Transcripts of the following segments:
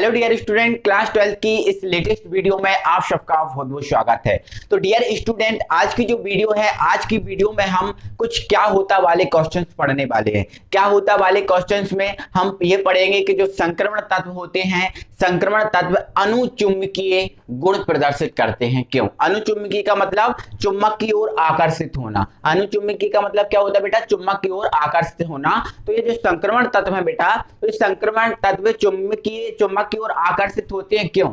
Hello dear student, class 12 की इस latest video में आप सबका बहुत बहुत स्वागत है। तो डियर स्टूडेंट, आज की जो वीडियो है, आज की वीडियो में हम कुछ क्या होता वाले क्वेश्चंस पढ़ने वाले हैं। क्या होता वाले क्वेश्चंस में हम ये पढ़ेंगे कि जो संक्रमण तत्व होते हैं, संक्रमण तत्व अनुचुंबकीय गुण प्रदर्शित करते हैं। क्यों? अनुचुंबकीय का मतलब चुंबक की ओर आकर्षित होना। अनुचुंबकीय का मतलब क्या होता है बेटा? चुंबक की ओर आकर्षित होना। तो ये जो संक्रमण तत्व है बेटा, तो ये संक्रमण तत्व चुंबक की ओर आकर्षित होते हैं। क्यों?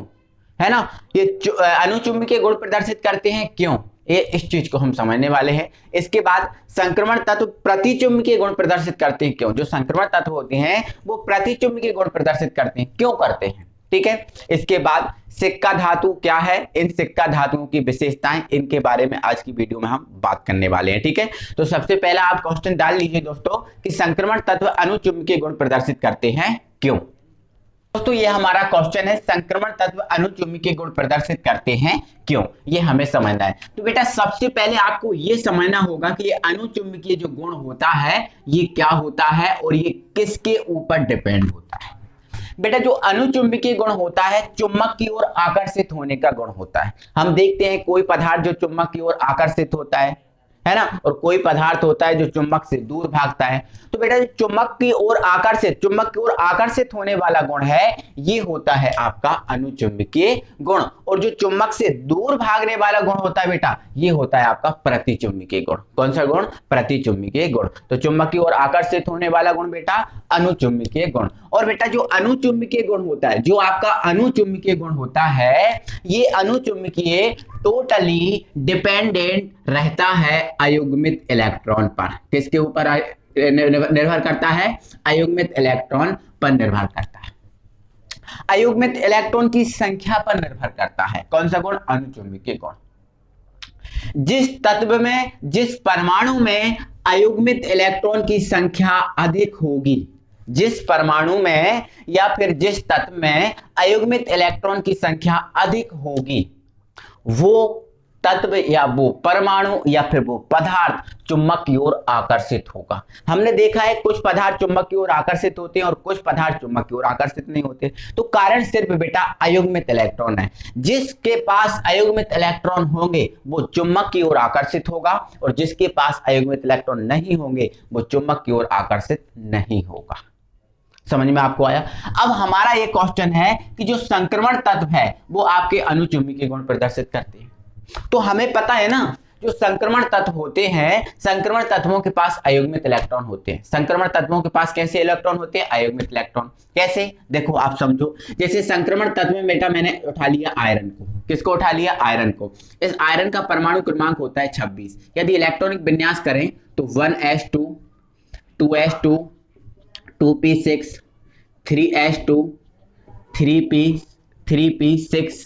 है ना? ये अनुचुंबकीय गुण प्रदर्शित करते हैं। क्यों? ये इस चीज को हम समझने वाले हैं। इसके बाद संक्रमण तत्व प्रतिचुंबकीय गुण प्रदर्शित करते हैं। क्यों? जो संक्रमण तत्व होते हैं वो प्रतिचुंबकीय गुण प्रदर्शित करते हैं। क्यों करते हैं? ठीक है। इसके बाद सिक्का धातु क्या है, इन सिक्का धातुओं की विशेषताएं, इनके बारे में आज की वीडियो में हम बात करने वाले हैं। ठीक है। तो सबसे पहला आप क्वेश्चन डाल लीजिए दोस्तों कि संक्रमण तत्व अनुचुंबकीय गुण प्रदर्शित करते हैं। क्यों? दोस्तों ये हमारा क्वेश्चन है, संक्रमण तत्व अनुचुंबकीय गुण प्रदर्शित करते हैं क्यों, ये हमें समझना है। तो बेटा सबसे पहले आपको ये समझना होगा कि ये अनुचुंबकीय जो गुण होता है ये क्या होता है और ये किसके ऊपर डिपेंड होता है। बेटा जो अनुचुंबकीय गुण होता है चुंबक की ओर आकर्षित होने का गुण होता है। हम देखते हैं कोई पदार्थ जो चुंबक की ओर आकर्षित होता है ना, और कोई पदार्थ होता है जो चुंबक से दूर भागता है। तो बेटा चुंबक की ओर आकर्षित होने वाला गुण है ये होता है आपका अनुचुंबकीय गुण, और जो चुंबक से दूर भागने वाला गुण होता है बेटा ये होता है आपका प्रतिचुंबकीय गुण। कौन सा गुण? प्रतिचुंबकीय गुण। तो चुंबक की ओर आकर्षित होने वाला गुण बेटा अनुचुंबकीय गुण। और बेटा जो अनुचुंबकीय गुण होता है, जो आपका अनुचुंबकीय गुण होता है, ये अनुचुंबकीय टोटली डिपेंडेंट रहता है अयुग्मित इलेक्ट्रॉन पर। किसके ऊपर निर्भर करता है? अयुग्मित इलेक्ट्रॉन पर निर्भर करता है। अयुग्मित इलेक्ट्रॉन की संख्या पर निर्भर करता है। कौन सा गुण? अनुचुंबकीय गुण। जिस तत्व में, जिस परमाणु में अयुग्मित इलेक्ट्रॉन की संख्या अधिक होगी, जिस परमाणु में या फिर जिस तत्व में अयुग्मित इलेक्ट्रॉन की संख्या अधिक होगी, वो तत्व या वो परमाणु या फिर वो पदार्थ चुंबक की ओर आकर्षित होगा। हमने देखा है कुछ पदार्थ चुंबक की ओर आकर्षित होते हैं और कुछ पदार्थ चुंबक की ओर आकर्षित नहीं होते। तो कारण सिर्फ बेटा अयुग्मित इलेक्ट्रॉन है। जिसके पास अयुग्मित इलेक्ट्रॉन होंगे वो चुंबक की ओर आकर्षित होगा, और जिसके पास अयुग्मित इलेक्ट्रॉन नहीं होंगे वो चुंबक की ओर आकर्षित नहीं होगा। समझ में आपको आया? अब हमारा ये क्वेश्चन है कि जो संक्रमण तत्व है वो आपके अनुचुंबकीय गुण प्रदर्शित करते हैं। तो हमें पता है ना, जो संक्रमण तत्व होते हैं, संक्रमण तत्वों के पास अयुग्मित इलेक्ट्रॉन होते हैं। संक्रमण तत्वों के पास कैसे इलेक्ट्रॉन होते हैं? अयुग्मित इलेक्ट्रॉन। कैसे? देखो आप समझो। जैसे संक्रमण तत्व में बेटा मैंने उठा लिया आयरन को। किसको उठा लिया? आयरन को। इस आयरन का परमाणु क्रमांक होता है 26। यदि इलेक्ट्रॉनिक विन्यास करें तो 1s2 2s2 2p6 3s2 3p 3p6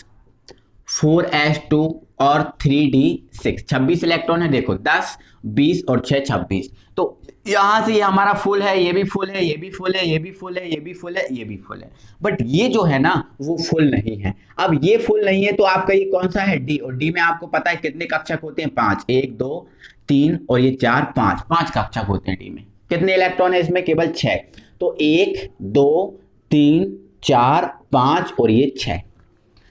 4s2 और 3d6। 26 इलेक्ट्रॉन है। देखो 10 20 और 6 26। तो यहां से ये हमारा फुल है, ये भी फुल है, ये भी फुल है, ये भी फुल है, ये भी फुल है, ये भी फुल है। बट ये जो है ना वो फुल नहीं है। अब ये फुल नहीं है तो आपका ये कौन सा है? डी। और डी में आपको पता है कितने कक्षक होते हैं? 5। 1 2 3 और ये 4 5 5 कक्षक होते हैं डी में। कितने इलेक्ट्रॉन है इसमें? केवल 6। तो 1 2 3 4 5 और ये 6।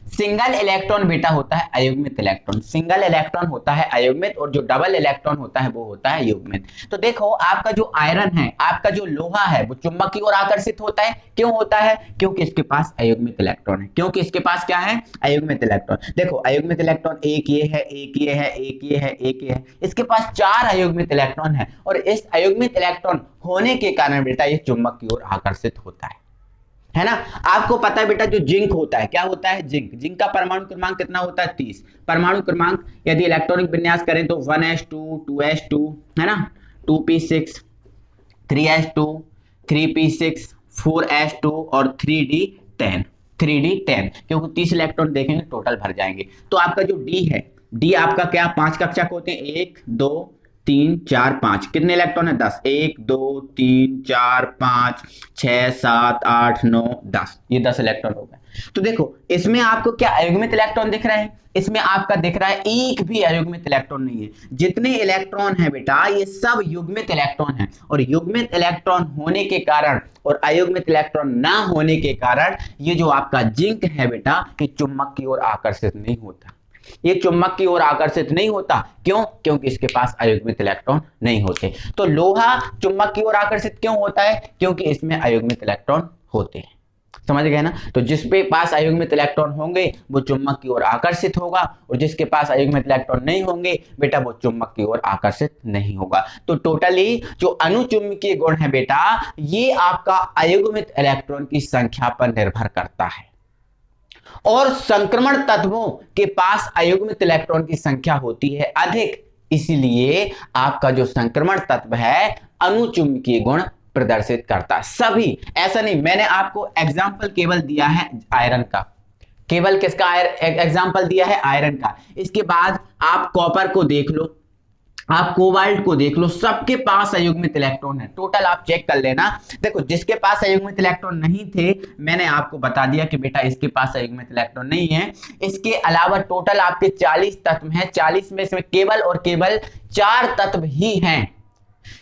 सिंगल इलेक्ट्रॉन बेटा होता है अयुग्मित इलेक्ट्रॉन। सिंगल इलेक्ट्रॉन होता है अयुग्मित, और जो डबल इलेक्ट्रॉन होता है वो होता है युग्मित। तो देखो आपका जो आयरन है, आपका जो लोहा है, वो चुंबक की ओर आकर्षित होता है। क्यों होता है? क्योंकि इसके पास अयुग्मित इलेक्ट्रॉन है। क्योंकि इसके पास क्या है? अयुग्मित इलेक्ट्रॉन। देखो अयुग्मित इलेक्ट्रॉन एक ये है, एक ये है, एक ये है, एक ये है। इसके पास 4 अयुग्मित इलेक्ट्रॉन है, और इस अयुग्मित इलेक्ट्रॉन होने के कारण बेटा ये चुंबक की ओर आकर्षित होता है ना। आपको पता है बेटा जो जिंक होता है, क्या होता है? जिंक। जिंक का परमाणु क्रमांक कितना होता है? 30। परमाणु क्रमांक यदि इलेक्ट्रॉनिक विन्यास करें तो 1s2 2s2 है ना, 2p6 3s2 3p6 4s2 और 3d10 3d10, क्योंकि 30 इलेक्ट्रॉन देखेंगे टोटल भर जाएंगे। तो आपका जो डी है, डी आपका क्या? 5 कक्षक होते हैं। 1 2 3 4 5, कितने इलेक्ट्रॉन है? 10। 1 2 3 4 5 6 7 8 9 10, ये 10 इलेक्ट्रॉन हो गए। तो देखो इसमें आपको क्या अयुग्मित इलेक्ट्रॉन दिख रहा है? इसमें आपका दिख रहा है एक भी अयुग्मित इलेक्ट्रॉन नहीं है। जितने इलेक्ट्रॉन है बेटा ये सब युग्मित इलेक्ट्रॉन है, और युग्मित इलेक्ट्रॉन होने के कारण और अयुग्मित इलेक्ट्रॉन ना होने के कारण ये जो आपका जिंक है बेटा ये चुंबक की ओर आकर्षित नहीं होता। ये चुंबक की ओर आकर्षित नहीं होता, क्यों? क्योंकि इसके पास अयुग्मित इलेक्ट्रॉन नहीं होते। तो लोहा चुंबक की ओर आकर्षित क्यों होता है? क्योंकि इसमें अयुग्मित इलेक्ट्रॉन होते हैं। समझ गए ना? तो जिसके पास अयुग्मित इलेक्ट्रॉन होंगे वो चुंबक की ओर आकर्षित होगा, और जिसके पास अयुग्मित इलेक्ट्रॉन नहीं होंगे बेटा वो चुंबक की ओर आकर्षित नहीं होगा। तो टोटली जो अनुचुंबकीय गुण है बेटा ये आपका अयुग्मित इलेक्ट्रॉन की संख्या पर निर्भर करता है, और संक्रमण तत्वों के पास अयुग्मित इलेक्ट्रॉन की संख्या होती है अधिक, इसलिए आपका जो संक्रमण तत्व है अनुचुंबकीय गुण प्रदर्शित करता है। सभी ऐसा नहीं, मैंने आपको एग्जाम्पल केवल दिया है आयरन का, केवल किसका एग्जाम्पल दिया है? आयरन का। इसके बाद आप कॉपर को देख लो, आप कोबाल्ट को देख लो, सबके पास अयुग्मित इलेक्ट्रॉन है। टोटल आप चेक कर लेना। देखो जिसके पास अयुग्मित इलेक्ट्रॉन नहीं थे मैंने आपको बता दिया कि बेटा इसके पास अयुग्मित इलेक्ट्रॉन नहीं है। इसके अलावा टोटल आपके 40 तत्व हैं, 40 में से केवल और केवल 4 तत्व ही हैं।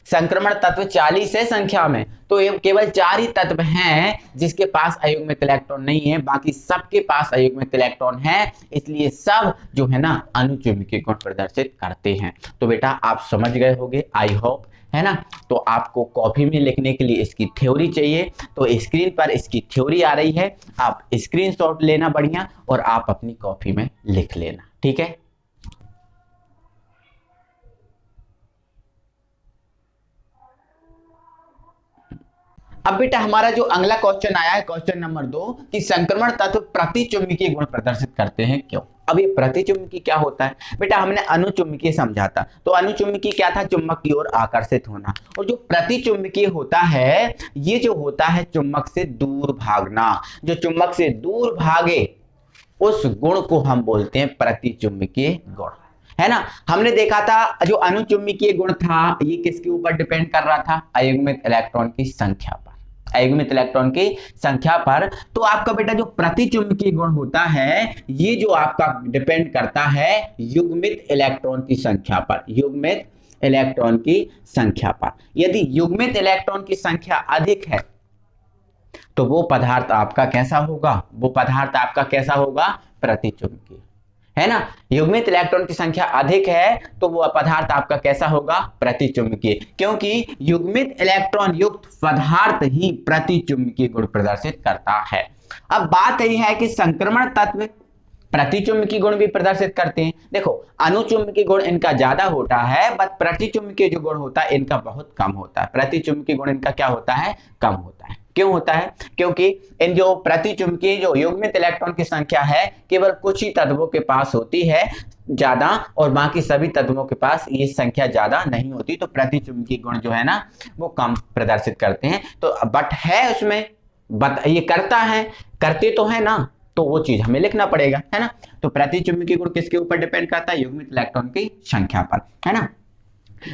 संक्रमण तत्व 40 है संख्या में, तो ये केवल 4 ही तत्व हैं जिसके पास अयुग्मित इलेक्ट्रॉन नहीं है, बाकी सबके पास अयुग्मित इलेक्ट्रॉन है, इसलिए सब जो है ना अनुचुंबकीय गुण प्रदर्शित करते हैं। तो बेटा आप समझ गए होंगे, आई होप, है ना? तो आपको कॉपी में लिखने के लिए इसकी थ्योरी चाहिए, तो स्क्रीन पर इसकी थ्योरी आ रही है, आप स्क्रीनशॉट लेना बढ़िया और आप अपनी कॉपी में लिख लेना, ठीक है? अब बेटा हमारा जो अगला क्वेश्चन आया है क्वेश्चन नंबर 2 कि संक्रमण तत्व प्रतिचुंबकीय गुण प्रदर्शित करते हैं क्यों? अब ये प्रतिचुंबकीय क्या होता है? बेटा हमने अनुचुंबकीय समझा था, तो अनुचुंबकीय क्या था? चुंबक की ओर आकर्षित होना। और जो प्रतिचुंबकीय होता है ये जो होता है चुंबक से दूर भागना। जो चुंबक से दूर भागे उस गुण को हम बोलते हैं प्रतिचुंबकीय गुण, है ना? हमने देखा था जो अनुचुंबकीय गुण था ये किसके ऊपर डिपेंड कर रहा था? अयुग्मित इलेक्ट्रॉन की संख्या पर, अयुग्मित इलेक्ट्रॉन की संख्या पर। तो आपका बेटा जो प्रतिचुंबकीय गुण होता है ये जो आपका डिपेंड करता है युग्मित इलेक्ट्रॉन की संख्या पर, युग्मित इलेक्ट्रॉन की संख्या पर। यदि युग्मित इलेक्ट्रॉन की संख्या अधिक है तो वो पदार्थ आपका कैसा होगा? वो पदार्थ आपका कैसा होगा? प्रतिचुंबकीय, है ना? युग्मित इलेक्ट्रॉन की संख्या अधिक है तो वो पदार्थ आपका कैसा होगा? प्रतिचुंबकीय, क्योंकि युग्मित इलेक्ट्रॉन युक्त पदार्थ ही प्रतिचुंबकीय गुण प्रदर्शित करता है। अब बात यही है कि संक्रमण तत्व प्रतिचुंबकीय गुण भी प्रदर्शित करते हैं। देखो अनुचुंबकीय गुण इनका ज्यादा होता है, बट प्रतिचुंबकीय जो गुण होता है इनका बहुत कम होता है। प्रतिचुंबकीय गुण इनका क्या होता है? कम होता है। क्यों होता है? क्योंकि इन जो प्रतिचुंबकीय जो युग्मित इलेक्ट्रॉन की संख्या है केवल कुछ ही तत्वों के पास होती है ज्यादा, और बाकी सभी तत्वों के पास ये संख्या ज्यादा नहीं होती, तो प्रतिचुंबकीय गुण जो है ना वो कम प्रदर्शित करते हैं। तो बट है उसमें, बट ये करता है, करते तो है ना, तो वो चीज हमें लिखना पड़ेगा, है ना? तो प्रतिचुंबकीय गुण किसके ऊपर डिपेंड करता है? युग्मित इलेक्ट्रॉन की संख्या पर, है ना?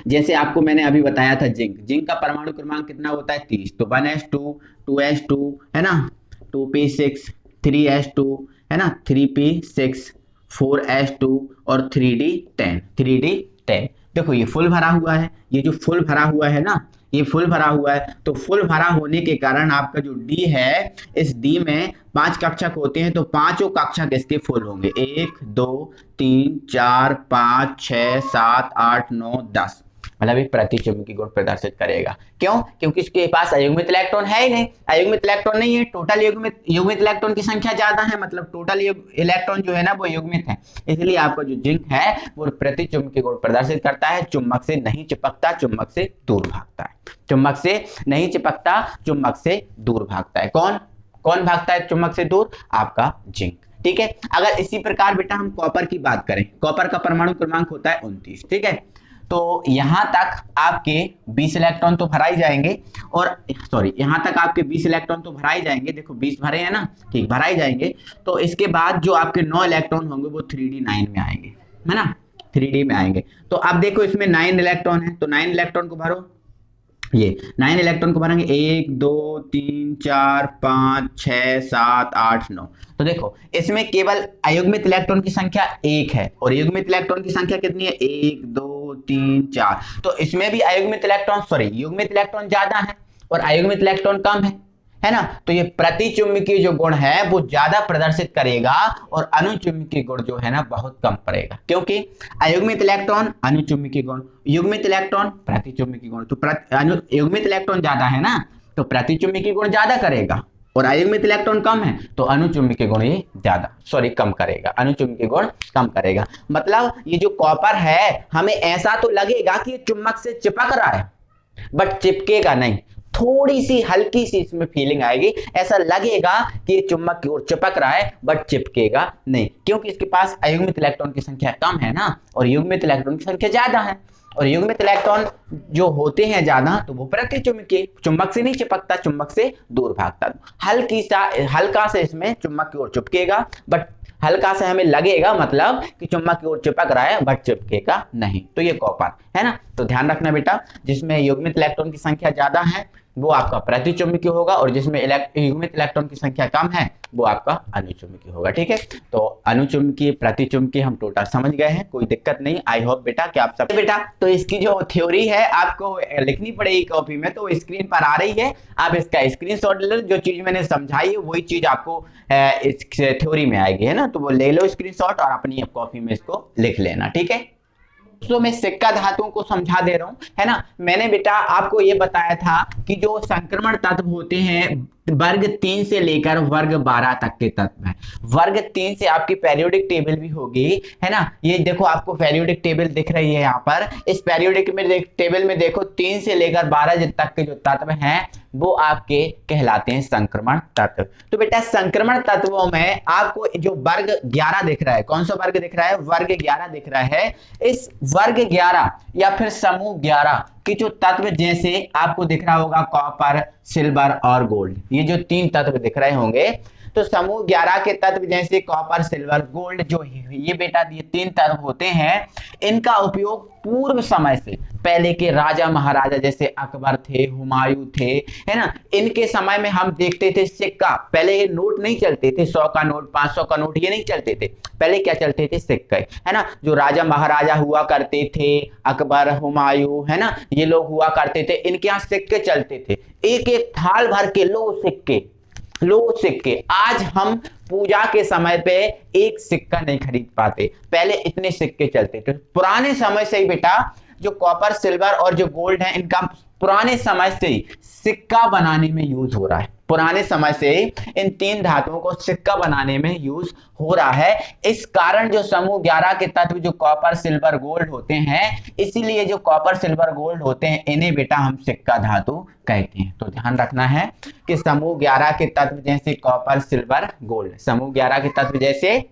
जैसे आपको मैंने अभी बताया था जिंक, जिंक का परमाणु क्रमांक कितना होता है? 30। तो 1s2 2s2 है ना, 2p6 3s2 है ना, 3p6 4s2 और 3d10, 3d10। देखो ये फुल भरा हुआ है, ये जो फुल भरा हुआ है ना ये फुल भरा हुआ है, तो फुल भरा होने के कारण आपका जो डी है इस डी में 5 कक्षक होते हैं, तो पांचों कक्षक इसके फुल होंगे। 1 2 3 4 5 6 7 8 9 10, मतलब एक प्रतिचुंबकीय गुण प्रदर्शित करेगा। क्यों? क्योंकि इसके पास अयुग्मित इलेक्ट्रॉन है ही नहीं, अयुग्मित इलेक्ट्रॉन नहीं है, टोटल युग्मित इलेक्ट्रॉन की संख्या ज्यादा है, मतलब टोटल इलेक्ट्रॉन जो है ना वो युग्मित है, इसलिए आपका जो जिंक है वो प्रतिचुंबकीय गुण प्रदर्शित करता है। चुंबक से नहीं चिपकता, चुंबक से दूर भागता है, चुंबक से नहीं चिपकता, चुंबक से दूर भागता है। कौन कौन भागता है चुंबक से दूर? आपका जिंक, ठीक है? अगर इसी प्रकार बेटा हम कॉपर की बात करें, कॉपर का परमाणु क्रमांक होता है 29, ठीक है? तो यहां तक आपके 20 इलेक्ट्रॉन तो भरा ही जाएंगे, और सॉरी यहां तक आपके 20 इलेक्ट्रॉन तो भरा ही जाएंगे, देखो 20 भरे हैं ना, ठीक, भरा ही जाएंगे। तो इसके बाद जो आपके 9 इलेक्ट्रॉन होंगे वो 3d9 में आएंगे, है ना? 3D में आएंगे। तो अब देखो इसमें 9 इलेक्ट्रॉन है, तो 9 इलेक्ट्रॉन को भरो, ये 9 इलेक्ट्रॉन को भरेंगे 1 2 3 4 5 6 7 8 9। तो देखो इसमें केवल अयुग्मित इलेक्ट्रॉन की संख्या 1 है और युग्मित इलेक्ट्रॉन की संख्या कितनी है, 1 2 3 4। तो इसमें भी अयुग्मित इलेक्ट्रॉन युग्मित इलेक्ट्रॉन ज्यादा है और अयुग्मित इलेक्ट्रॉन कम है ना। तो ये प्रतिचुंबकीय जो गुण है वो ज्यादा प्रदर्शित करेगा और अनुचुंबकीय गुण जो है ना बहुत कम पड़ेगा, क्योंकि अयुग्मित इलेक्ट्रॉन अनुचुंबकीय गुण, युग्मित इलेक्ट्रॉन प्रतिचुंबकीय गुण। तो युग्मित इलेक्ट्रॉन ज्यादा है ना तो प्रतिचुंबकीय गुण ज्यादा करेगा और अयुग्मित इलेक्ट्रॉन कम है तो अनुचुंबकीय गुण ये कम करेगा, अनुचुंबकीय गुण कम करेगा। मतलब ये जो कॉपर है हमें ऐसा तो लगेगा कि ये चुंबक से चिपक रहा है बट चिपकेगा नहीं, थोड़ी सी हल्की सी इसमें फीलिंग आएगी, ऐसा लगेगा कि ये चुंबक की ओर चिपक रहा है बट चिपकेगा नहीं, क्योंकि इसके पास अयुग्मित इलेक्ट्रॉन की संख्या कम है ना और युग्मित इलेक्ट्रॉन की संख्या ज्यादा है। और युग्मित इलेक्ट्रॉन जो होते हैं ज्यादा तो वो प्रतिचुंबकीय, चुंबक से नहीं चिपकता, चुंबक से दूर भागता, हल्का से इसमें चुंबक की ओर चिपकेगा बट हल्का से हमें लगेगा मतलब कि चुंबक की ओर चिपक रहा है बट चिपकेगा नहीं। तो ये कॉपर है ना। तो ध्यान रखना बेटा, जिसमें युग्मित इलेक्ट्रॉन की संख्या ज्यादा है वो आपका प्रतिचुंबकीय होगा और जिसमें युग्मित इलेक्ट्रॉन की संख्या कम है वो आपका अनुचुंबकीय होगा। ठीक है, तो अनुचुंबकीय प्रतिचुंबकीय हम टोटल समझ गए हैं, कोई दिक्कत नहीं। आई होप बेटा कि आप सब बेटा तो इसकी जो थ्योरी है आपको लिखनी पड़ेगी कॉपी में, तो स्क्रीन पर आ रही है, आप इसका स्क्रीनशॉट ले लो। जो चीज मैंने समझाई है वही चीज आपको इस थ्योरी में आएगी, है ना। तो वो ले लो स्क्रीनशॉट और अपनी कॉपी में इसको लिख लेना। ठीक है, तो मैं सिक्का धातुओं को समझा दे रहा हूं, है ना। मैंने बेटा आपको ये बताया था कि जो संक्रमण तत्व होते हैं वर्ग 3 से लेकर वर्ग 12 तक के तत्व हैं। वर्ग 3 से आपकी पेरियोडिक टेबल भी होगी, है ना। ये देखो आपको पेरियोडिक टेबल दिख रही है यहाँ पर। इस पेरियोडिक टेबल में देखो 3 से लेकर 12 तक के जो तत्व हैं वो आपके कहलाते हैं संक्रमण तत्व। तो बेटा संक्रमण तत्वों में आपको जो वर्ग 11 दिख रहा है, कौन सा वर्ग दिख रहा है, वर्ग 11 दिख रहा है। इस वर्ग 11 या फिर समूह 11 के जो तत्व जैसे आपको दिख रहा होगा कॉपर, सिल्वर और गोल्ड, ये जो 3 तत्व दिख रहे होंगे, तो समूह 11 के तत्व जैसे कॉपर, सिल्वर, गोल्ड जो ये बेटा ये 3 तत्व होते हैं, इनका उपयोग पूर्व समय से पहले के राजा महाराजा जैसे अकबर थे, हुमायूं थे, है ना, इनके समय में हम देखते थे सिक्का। पहले ये नोट नहीं चलते थे, 100 का नोट, 500 का नोट, ये नहीं चलते थे। पहले क्या चलते थे, सिक्के, है ना। जो राजा महाराजा हुआ करते थे, अकबर, हुमायूं, है ना, ये लोग हुआ करते थे, इनके यहाँ सिक्के चलते थे, एक एक थाल भर के लो सिक्के। आज हम पूजा के समय पे एक सिक्का नहीं खरीद पाते, पहले इतने सिक्के चलते थे। पुराने समय से ही बेटा जो कॉपर, सिल्वर और जो गोल्ड है, इनका पुराने समय से ही सिक्का बनाने में यूज हो रहा है। पुराने समय से इन 3 धातुओं को सिक्का बनाने में यूज हो रहा है। इस कारण जो समूह 11 के तत्व जो कॉपर, सिल्वर, गोल्ड होते हैं, इसीलिए जो कॉपर, सिल्वर, गोल्ड होते हैं इन्हें बेटा हम सिक्का धातु कहते हैं। तो ध्यान रखना है कि समूह 11 के तत्व जैसे कॉपर, सिल्वर, गोल्ड, समूह 11 के तत्व जैसे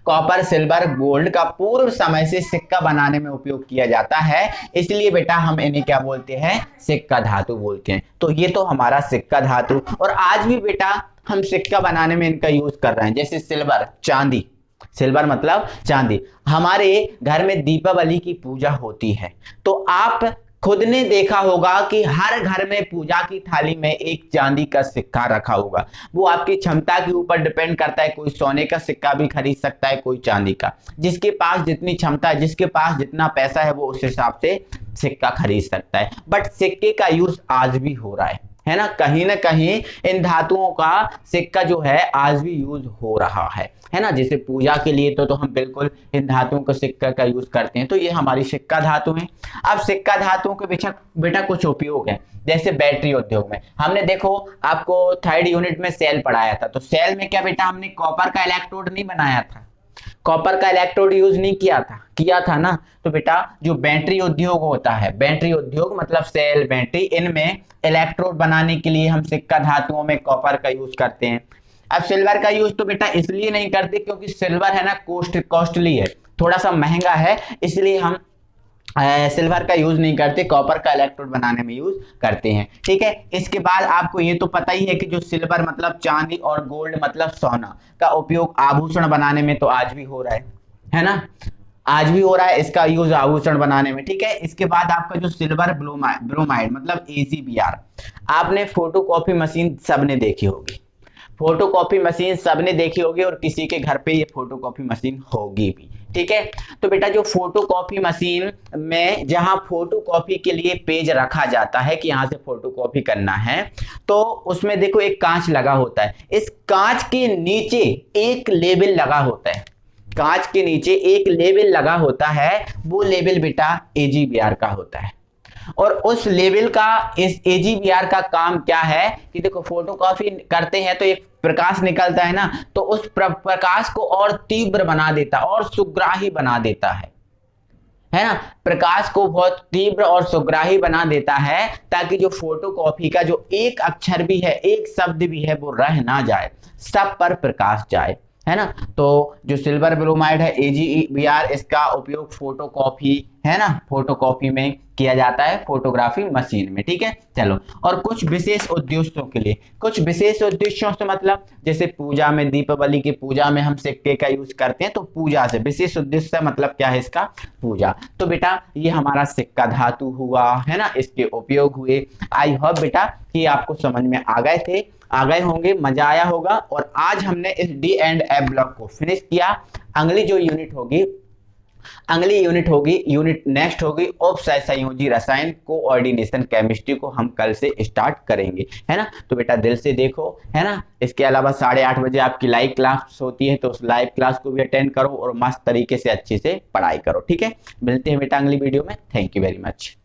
कॉपर, सिल्वर, गोल्ड का पूर्व समय से सिक्का बनाने में उपयोग किया जाता है, इसलिए बेटा हम इन्हें क्या बोलते हैं, सिक्का धातु बोलते हैं। तो ये तो हमारा सिक्का धातु, और आज भी बेटा हम सिक्का बनाने में इनका यूज कर रहे हैं। जैसे सिल्वर, चांदी, सिल्वर मतलब चांदी। हमारे घर में दीपावली की पूजा होती है, तो आप खुद ने देखा होगा कि हर घर में पूजा की थाली में एक चांदी का सिक्का रखा होगा। वो आपकी क्षमता के ऊपर डिपेंड करता है, कोई सोने का सिक्का भी खरीद सकता है, कोई चांदी का। जिसके पास जितनी क्षमता है, जिसके पास जितना पैसा है, वो उस हिसाब से सिक्का खरीद सकता है। बट सिक्के का यूज आज भी हो रहा है ना कहीं इन धातुओं का सिक्का जो है आज भी यूज हो रहा है ना। जैसे पूजा के लिए तो हम बिल्कुल इन धातुओं का सिक्का का यूज करते हैं। तो ये हमारी सिक्का धातु है। अब सिक्का धातुओं के बेटा कुछ उपयोग है। जैसे बैटरी उद्योग में हमने देखो आपको 3rd यूनिट में सेल पढ़ाया था, तो सेल में क्या बेटा हमने कॉपर का इलेक्ट्रोड नहीं बनाया था, कॉपर का इलेक्ट्रोड यूज नहीं किया था ना। तो बेटा जो बैटरी उद्योग होता है, बैटरी उद्योग मतलब सेल, बैटरी, इनमें इलेक्ट्रोड बनाने के लिए हम सिक्का धातुओं में कॉपर का यूज करते हैं। अब सिल्वर का यूज तो बेटा इसलिए नहीं करते क्योंकि सिल्वर है ना कॉस्टली है, थोड़ा सा महंगा है, इसलिए हम सिल्वर का यूज नहीं करते, कॉपर का इलेक्ट्रोड बनाने में यूज करते हैं। ठीक है, इसके बाद आपको ये तो पता ही है कि जो सिल्वर मतलब चांदी और गोल्ड मतलब सोना का उपयोग आभूषण बनाने में तो आज भी हो रहा है ना। आज भी हो रहा है इसका यूज आभूषण बनाने में, ठीक है। इसके बाद आपका जो सिल्वर ब्रोमाइड मतलब AgBr, आपने फोटोकॉपी मशीन सबने देखी होगी, फोटोकॉपी मशीन सबने देखी होगी और किसी के घर पे ये फोटोकॉपी मशीन होगी भी, ठीक है। तो बेटा जो फोटोकॉपी मशीन में जहां फोटोकॉपी के लिए पेज रखा जाता है कि यहां से फोटोकॉपी करना है, तो उसमें देखो एक कांच लगा होता है, इस कांच के नीचे एक लेबल लगा होता है, कांच के नीचे एक लेबल लगा होता है, वो लेबल बेटा AgBr का होता है। और उस लेवल का, इस AgBr का काम क्या है कि देखो फोटोकॉपी करते हैं तो एक प्रकाश निकलता है ना, तो उस प्रकाश को और तीव्र बना देता और सुग्राही बना देता है ना, प्रकाश को बहुत तीव्र और सुग्राही बना देता है, ताकि जो फोटोकॉपी का जो एक अक्षर भी है, एक शब्द भी है, वो रह ना जाए, सब पर प्रकाश जाए, है ना। तो जो सिल्वर ब्रोमाइड है AgBr, इसका उपयोग फोटोकॉपी, है ना, फोटोकॉपी में किया जाता है, फोटोग्राफी मशीन में, ठीक है। चलो, और कुछ विशेष उद्देश्यों के लिए, कुछ विशेष उद्देश्यों से मतलब जैसे पूजा में, दीपावली की पूजा में हम सिक्के का यूज करते हैं, तो पूजा से, विशेष उद्देश्य से मतलब क्या है इसका, पूजा। तो बेटा ये हमारा सिक्का धातु हुआ, है ना, इसके उपयोग हुए। आई होप बेटा कि आपको समझ में आ गए होंगे, मजा आया होगा। और आज हमने इस D एंड F ब्लॉक को फिनिश किया। अगली जो यूनिट होगी, यूनिट नेक्स्ट होगी उपसहसंयोजी रसायन कोऑर्डिनेशन केमिस्ट्री को हम कल से स्टार्ट करेंगे, है ना। तो बेटा दिल से देखो, है ना। इसके अलावा 8:30 बजे आपकी लाइव क्लास होती है, तो उस लाइव क्लास को भी अटेंड करो और मस्त तरीके से अच्छे से पढ़ाई करो, ठीक है। मिलते हैं बेटा अगली वीडियो में। Thank you very much.